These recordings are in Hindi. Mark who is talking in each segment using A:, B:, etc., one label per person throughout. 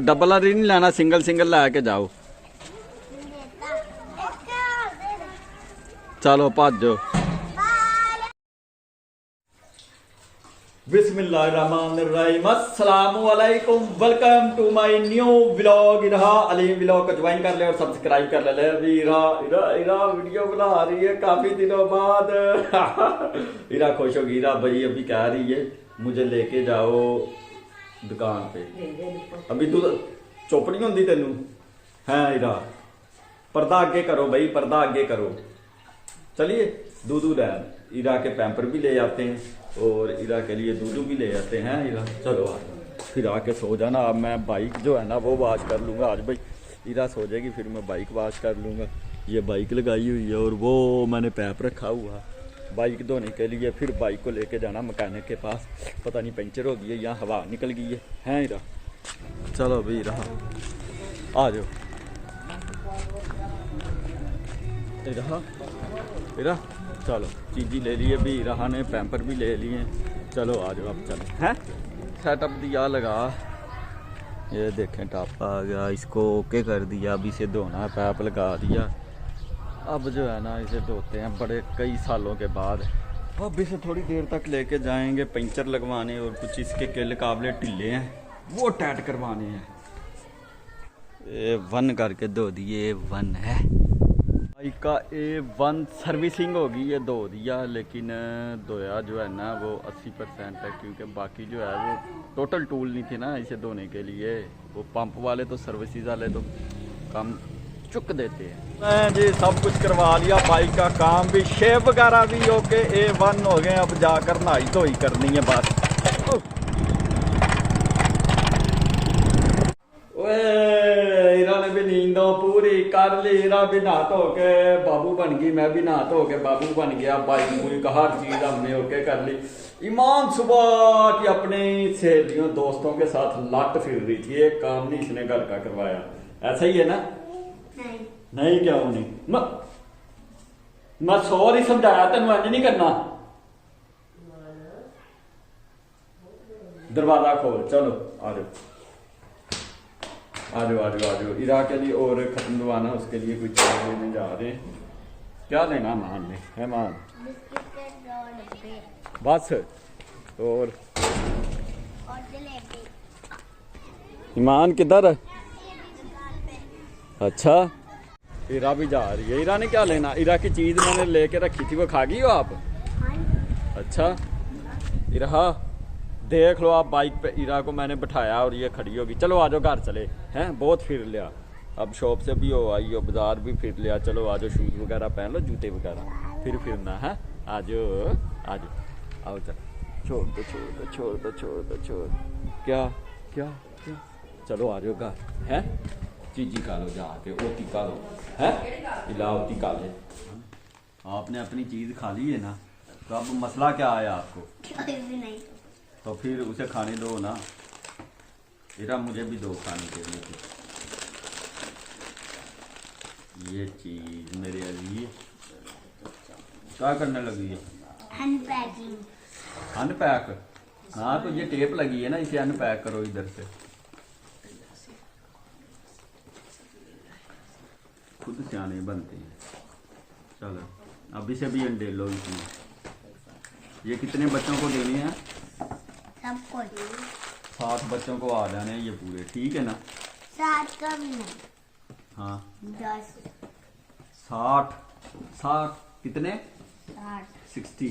A: डबल नहीं लेना, सिंगल सिंगल लैके जाओ। चलो भाजो। बिस्मिल्लाहिर्रहमानिर्रहीम, अस्सलामु अलैकुम, welcome to my new vlog. Ira Aleem vlog को ज्वाइन कर ले और सब्सक्राइब कर ले। अभी इरा इरा इरा वीडियो बना रही है काफी दिनों बाद। इरा खुश होगी। इरा भाई अभी कह रही है मुझे लेके जाओ दुकान पे। अभी तू चुप नहीं होंगी तेनू है। इरा पर्दा आगे करो भाई, पर्दा आगे करो। चलिए दूधू लैन, इरा के पैम्पर भी ले आते हैं और इरा के लिए दूधू भी ले आते हैं। इरा चलो फिर आके सो जाना। अब मैं बाइक जो है ना वो वॉश कर लूँगा आज। भाई इरा सो जाएगी फिर मैं बाइक वॉश कर लूँगा। ये बाइक लगाई हुई है और वो मैंने पैप रखा हुआ बाइक धोने के लिए। फिर बाइक को लेके जाना मकैनिक के पास, पता नहीं पंचर हो गई है या हवा निकल गई है। हैं इरा चलो भाई इरा आ जाओ। इरा इरा चलो चीज़ी ले लिए भी, इरा ने पैम्पर भी ले लिए। चलो आ जाओ अब चलो। हैं सेटअप दिया लगा, ये देखें टॉप आ गया, इसको ओके कर दिया। अब इसे धोना है, पैप लगा दिया। अब जो है ना इसे धोते हैं बड़े कई सालों के बाद। अब इसे थोड़ी देर तक लेके जाएंगे पंचर लगवाने और कुछ इसके किल काबले ढीले हैं वो टाइट करवाने हैं। A1 करके धो दिए। A1 है बाइक का, A1 सर्विसिंग होगी। ये धो दिया लेकिन धोया जो है ना वो 80% है, क्योंकि बाकी जो है वो टोटल टूल नहीं थे ना इसे धोने के लिए। वो पंप वाले तो सर्विसेज वाले तो काम चुक देते हैं जी। सब कुछ करवा लिया, बाइक का काम भी, शेप वगैरह भी ओके, A1 हो गए। अब जाकर नहाई धोई करनी है बस। इरा ने भी नींदों पूरी कर ली। इरा भी नहा धो के बाबू बन गई, मैं भी नहा धो के बाबू बन गया। बाइक बुइक हर चीज हमने ओके कर ली। ईमान सुबह की अपनी सहेलियों दोस्तों के साथ लट फिर रही थी। एक काम नहीं इसने घर का करवाया। ऐसा ही है ना? नहीं क्यों नहीं? मैं सॉरी समझाया तेन, इंज नहीं करना। दरवाजा खोल। चलो आ जाओ आ जाओ आ जाओ आ जाओ। इरा के लिए और खत्म दवाना, उसके लिए कुछ लेने जा रहे हैं। क्या लेना मान ने है मान? बस और ईमान किधर? अच्छा इरा भी जा रही है। इरा ने क्या लेना? इरा की चीज मैंने लेके रखी थी, वो खा गई हो आप? अच्छा इरा देख लो आप, बाइक पे इरा को मैंने बिठाया और ये खड़ी होगी। चलो आ जाओ घर चले हैं, बहुत फिर लिया। अब शॉप से भी हो आई हो, बाजार भी फिर लिया। चलो आ जाओ, शूज वगैरह पहन लो, जूते वगैरह, फिर फिरना है। आ जाओ आ जाओ आओ चलो। छोड़ दो छोड़ दो छोड़ दो छोड़ दो छोड़। क्या क्या क्या? चलो आ जाओ घर है। चीजी खा लो जाके, ओती खा लो है, इला ओती खा ले। आपने अपनी चीज खा ली है ना, तो अब मसला क्या आया आपको? नहीं तो फिर उसे खाने दो ना। इरा मुझे भी दो खाने के लिए। ये चीज मेरे लिए क्या करने लगी है?
B: अनपैकिंग।
A: अनपैक? हाँ तो ये टेप लगी है ना, इसे अनपैक करो इधर से। खुद सियाने बनते हैं। चलो अब इसे भी अंडे लो इसमें। ये कितने बच्चों को देने हैं?
B: सबको
A: 7 बच्चों को आ जाने ये पूरे, ठीक है ना?
B: 7 का भी नहीं।
A: हाँ
B: 10
A: 60 कितने? 60।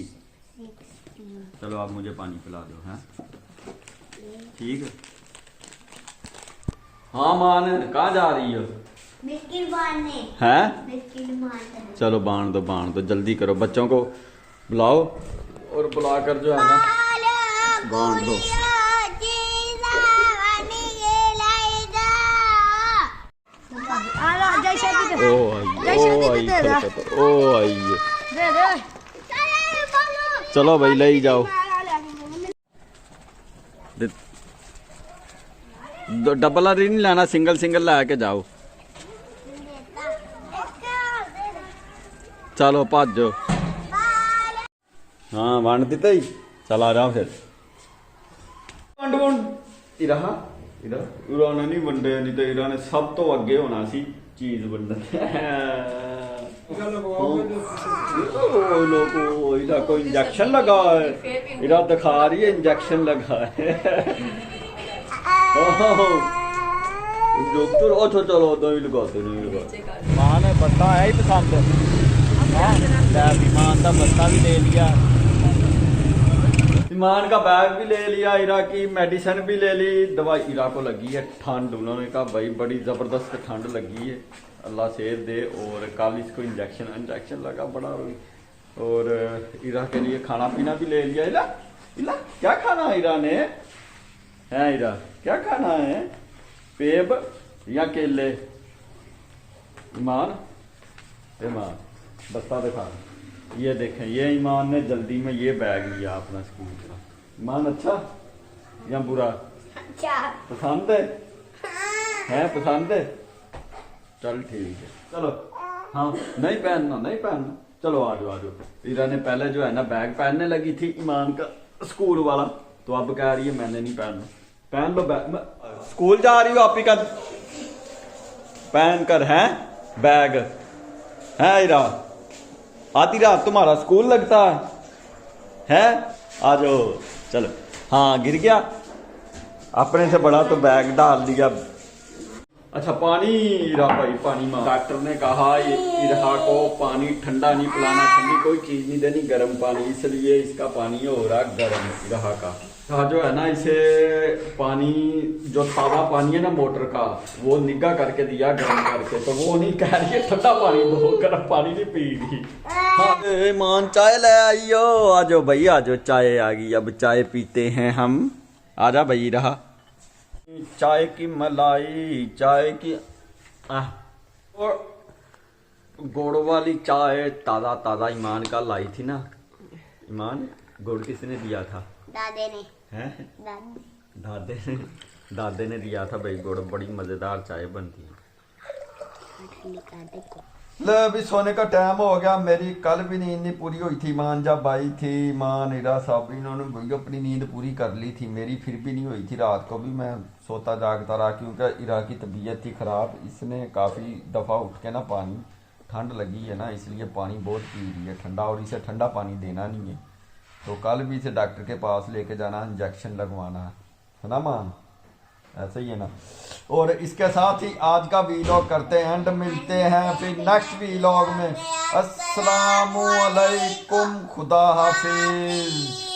A: चलो आप मुझे पानी पिला दो हैं, ठीक है? हाँ मान कहाँ जा रही हो?
B: बिस्किट बांधने
A: हैं?
B: बिस्किट बांधने।
A: चलो बांध दो जल्दी करो, बच्चों को बुलाओ और बुलाकर जो है ना बांध दो। ओ आइए चलो भाई ले जाओ। डबल नहीं लेना, सिंगल सिंगल लैके जाओ। चलो भाजो। हाँ वंड दिता ही, चल आ जाओ फिर। ਇਰਾ ਨੇ ਨਹੀਂ ਵੰਡੇ, ਨਹੀਂ ਤੇ ਇਰਾ ਨੇ ਸਭ ਤੋਂ ਅੱਗੇ ਹੋਣਾ ਸੀ ਚੀਜ਼ ਵੰਡਣ। लोगो इधर कोई इंजेक्शन लगा है, इधर दिखा रही है इंजेक्शन लगा है। डॉक्टर अच्छा चलो नहीं लगाते, नहीं लगाते। मां ने बत्ता है ही पसंद, ईमान का बत्ता भी ले लिया, ईमान का बैग भी ले लिया, इरा की मेडिसिन भी ले ली, दवाई इरा को लगी है ठंड। उन्होंने कहा भाई बड़ी ज़बरदस्त ठंड लगी है, अल्लाह सेहत दे। और कल इसको इंजेक्शन लगा बड़ा। और इरा के लिए खाना पीना भी ले लिया। इला इला क्या खाना है इरा ने? है इरा क्या खाना है? सेब या केले? ईमान बस्ता दिखा, ये देखें, ये ईमान ने जल्दी में ये बैग लिया अपना स्कूल का। ईमान अच्छा या बुरा?
B: अच्छा।
A: पसंद है पसंद है? चल ठीक है, चलो। हाँ नहीं पहनना, चलो आ जाओ। इरा ने पहले जो है ना बैग पहनने लगी थी ईमान का स्कूल वाला, तो अब कह रही है मैंने नहीं पहनना। पहन लो बैग, स्कूल जा रही हो आप ही का पहन कर है बैग है। इरा आधी रात तुम्हारा स्कूल लगता है? आ जाओ चलो। हाँ गिर गया, अपने से बड़ा तो बैग डाल दिया। अच्छा पानी, इरा भाई पानी मां, डॉक्टर ने कहा इरा को पानी ठंडा नहीं पिलाना, ठंडी कोई चीज नहीं देनी, गर्म पानी, इसलिए इसका पानी हो रहा गर्म इरा का। हाँ जो है ना इसे पानी जो ताज़ा पानी है ना मोटर का, वो निग्गा करके दिया गर्म करके, तो वो नहीं कह रही है ठंडा पानी दो, गर्म पानी नहीं पी रही। हाँ मान चाय ले आइयो, आ जाओ भाई आ जाओ, चाय आ गई, अब चाय पीते हैं हम। आ जा भाई रहा चाय की मलाई, चाय की और गुड़ वाली चाय ताज़ा ईमान का लाई थी ना। ईमान गुड़ किसने दिया था?
B: दादे ने।
A: हैं? दादे ने दिया था भाई गुड़, बड़ी मजेदार चाय बनती है। ले अभी सोने का टाइम हो गया, मेरी कल भी नींद नहीं पूरी हुई थी। ईमान जब आई थी, ईमान इरा साहब इन्होंने भी अपनी नींद पूरी कर ली थी, मेरी फिर भी नहीं हुई थी। रात को भी मैं सोता जागता रहा, क्योंकि इरा की तबीयत थी ख़राब, इसने काफ़ी दफ़ा उठ के ना पानी, ठंड लगी है ना इसलिए पानी बहुत पी रही है ठंडा, और इसे ठंडा पानी देना नहीं है। तो कल भी इसे डॉक्टर के पास लेके जाना, इंजेक्शन लगवाना है ना मान, ऐसा ही है ना। और इसके साथ ही आज का वीलॉग करते हैं एंड, मिलते हैं फिर नेक्स्ट वीलॉग में। अस्सलामुअलैकुम, खुदा हाफिज।